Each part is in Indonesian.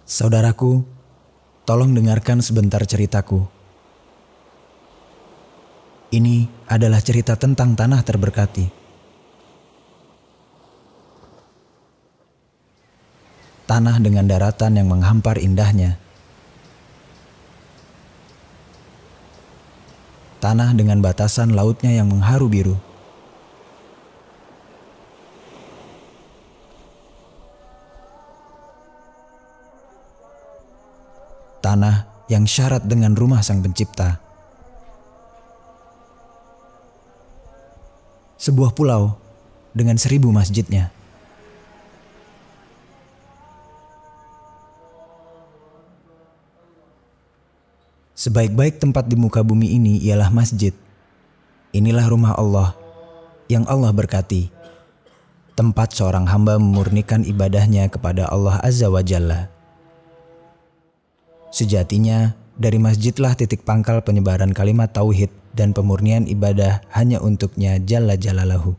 Saudaraku, tolong dengarkan sebentar ceritaku. Ini adalah cerita tentang tanah terberkati. Tanah dengan daratan yang menghampar indahnya. Tanah dengan batasan lautnya yang mengharu biru. Tanah yang syarat dengan rumah Sang Pencipta. Sebuah pulau dengan 1000 masjidnya. Sebaik-baik tempat di muka bumi ini ialah masjid. Inilah rumah Allah yang Allah berkati. Tempat seorang hamba memurnikan ibadahnya kepada Allah Azza wa Jalla. Sejatinya, dari masjidlah titik pangkal penyebaran kalimat tauhid dan pemurnian ibadah hanya untuknya Jalla Jalalahu.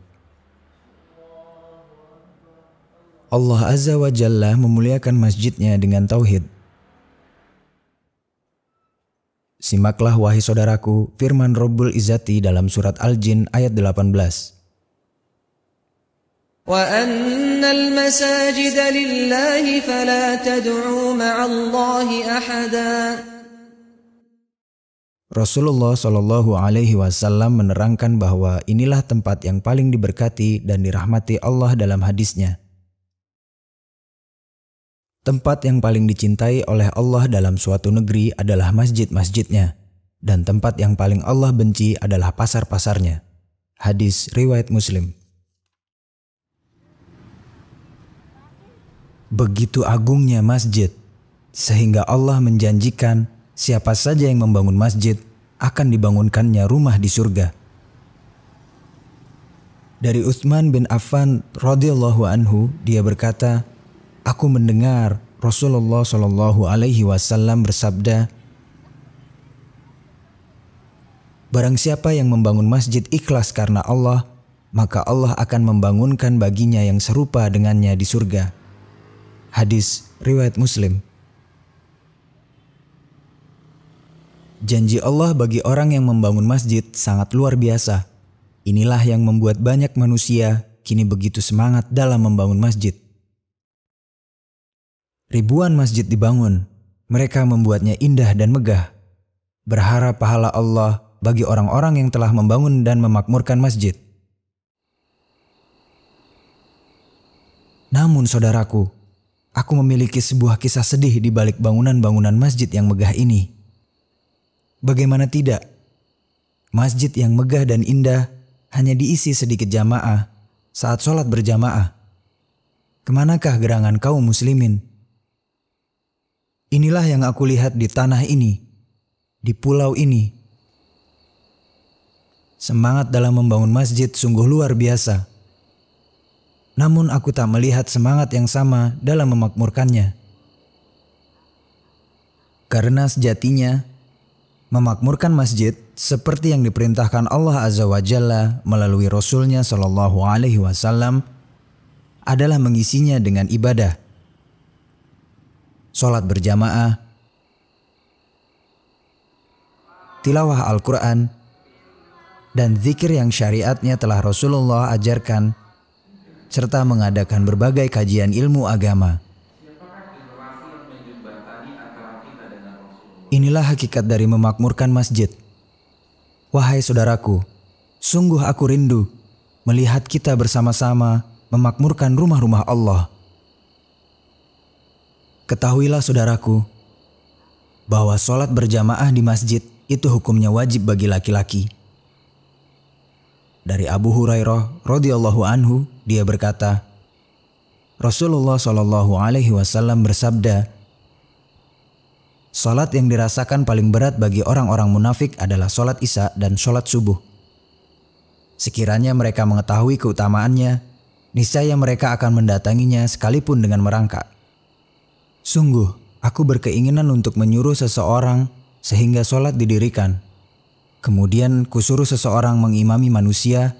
Allah Azza wa Jalla memuliakan masjidnya dengan tauhid. Simaklah wahai saudaraku firman Rabbul Izzati dalam surat Al-Jin ayat 18. وَأَنَّ الْمَسَاجِدَ لِلَّهِ فَلَا تَدْعُوا مَعَ اللَّهِ أَحَدًا. Rasulullah Shallallahu Alaihi Wasallam menerangkan bahwa inilah tempat yang paling diberkati dan dirahmati Allah dalam hadisnya. Tempat yang paling dicintai oleh Allah dalam suatu negeri adalah masjid-masjidnya, dan tempat yang paling Allah benci adalah pasar-pasarnya. Hadis riwayat Muslim. Begitu agungnya masjid, sehingga Allah menjanjikan siapa saja yang membangun masjid akan dibangunkannya rumah di surga. Dari Utsman bin Affan radhiyallahu anhu, dia berkata, aku mendengar Rasulullah Shallallahu Alaihi Wasallam bersabda, barang siapa yang membangun masjid ikhlas karena Allah, maka Allah akan membangunkan baginya yang serupa dengannya di surga. Hadis riwayat Muslim. Janji Allah bagi orang yang membangun masjid sangat luar biasa. Inilah yang membuat banyak manusia kini begitu semangat dalam membangun masjid. Ribuan masjid dibangun, mereka membuatnya indah dan megah. Berharap pahala Allah bagi orang-orang yang telah membangun dan memakmurkan masjid. Namun saudaraku, aku memiliki sebuah kisah sedih di balik bangunan-bangunan masjid yang megah ini. Bagaimana tidak? Masjid yang megah dan indah hanya diisi sedikit jamaah saat sholat berjamaah. Kemanakah gerangan kaum muslimin? Inilah yang aku lihat di tanah ini, di pulau ini. Semangat dalam membangun masjid sungguh luar biasa. Namun aku tak melihat semangat yang sama dalam memakmurkannya. Karena sejatinya, memakmurkan masjid seperti yang diperintahkan Allah Azza wa Jalla melalui Rasulnya Shallallahu Alaihi Wasallam adalah mengisinya dengan ibadah. Sholat berjamaah, tilawah Al-Quran, dan zikir yang syariatnya telah Rasulullah ajarkan, serta mengadakan berbagai kajian ilmu agama. Inilah hakikat dari memakmurkan masjid. Wahai saudaraku, sungguh aku rindu melihat kita bersama-sama memakmurkan rumah-rumah Allah. Ketahuilah saudaraku, bahwa sholat berjamaah di masjid itu hukumnya wajib bagi laki-laki. Dari Abu Hurairah radhiyallahu anhu, dia berkata, Rasulullah Shallallahu Alaihi Wasallam bersabda, sholat yang dirasakan paling berat bagi orang-orang munafik adalah sholat isya dan sholat subuh. Sekiranya mereka mengetahui keutamaannya, niscaya mereka akan mendatanginya sekalipun dengan merangkak. Sungguh, aku berkeinginan untuk menyuruh seseorang sehingga sholat didirikan. Kemudian kusuruh seseorang mengimami manusia,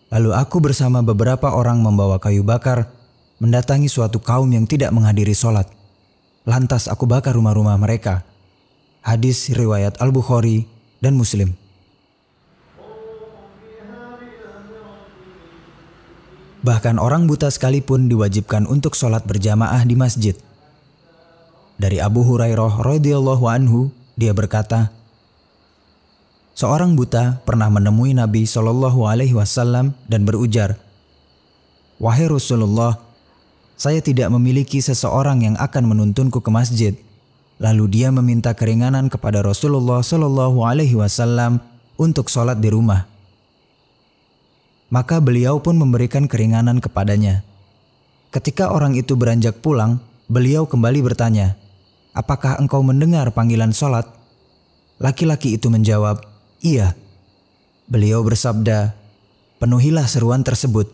lalu aku bersama beberapa orang membawa kayu bakar mendatangi suatu kaum yang tidak menghadiri sholat. lantas aku bakar rumah-rumah mereka. Hadis riwayat Al-Bukhari dan Muslim. Bahkan orang buta sekalipun diwajibkan untuk sholat berjamaah di masjid. Dari Abu Hurairah radhiyallahu anhu, dia berkata, seorang buta pernah menemui Nabi SAW dan berujar, "Wahai Rasulullah, saya tidak memiliki seseorang yang akan menuntunku ke masjid." Lalu dia meminta keringanan kepada Rasulullah SAW untuk sholat di rumah. Maka beliau pun memberikan keringanan kepadanya. Ketika orang itu beranjak pulang, beliau kembali bertanya, "Apakah engkau mendengar panggilan sholat?" Laki-laki itu menjawab, "Iya." Beliau bersabda, "Penuhilah seruan tersebut."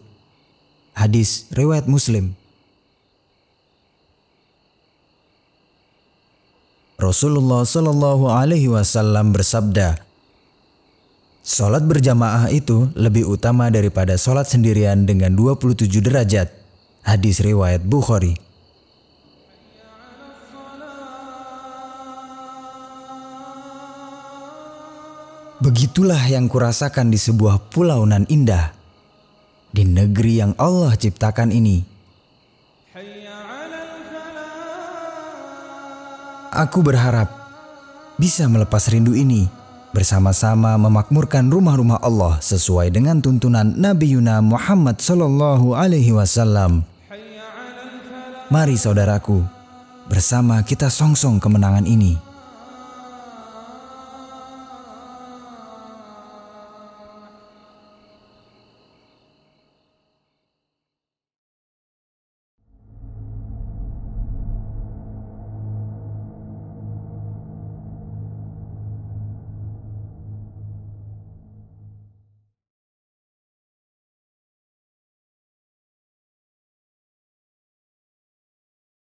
Hadis riwayat Muslim. Rasulullah SAW bersabda, sholat berjamaah itu lebih utama daripada sholat sendirian dengan 27 derajat. Hadis riwayat Bukhari. Begitulah yang kurasakan di sebuah pulau nan indah, di negeri yang Allah ciptakan ini. Aku berharap bisa melepas rindu ini, bersama-sama memakmurkan rumah-rumah Allah sesuai dengan tuntunan Nabi Yuna Muhammad SAW. Mari saudaraku, bersama kita songsong kemenangan ini.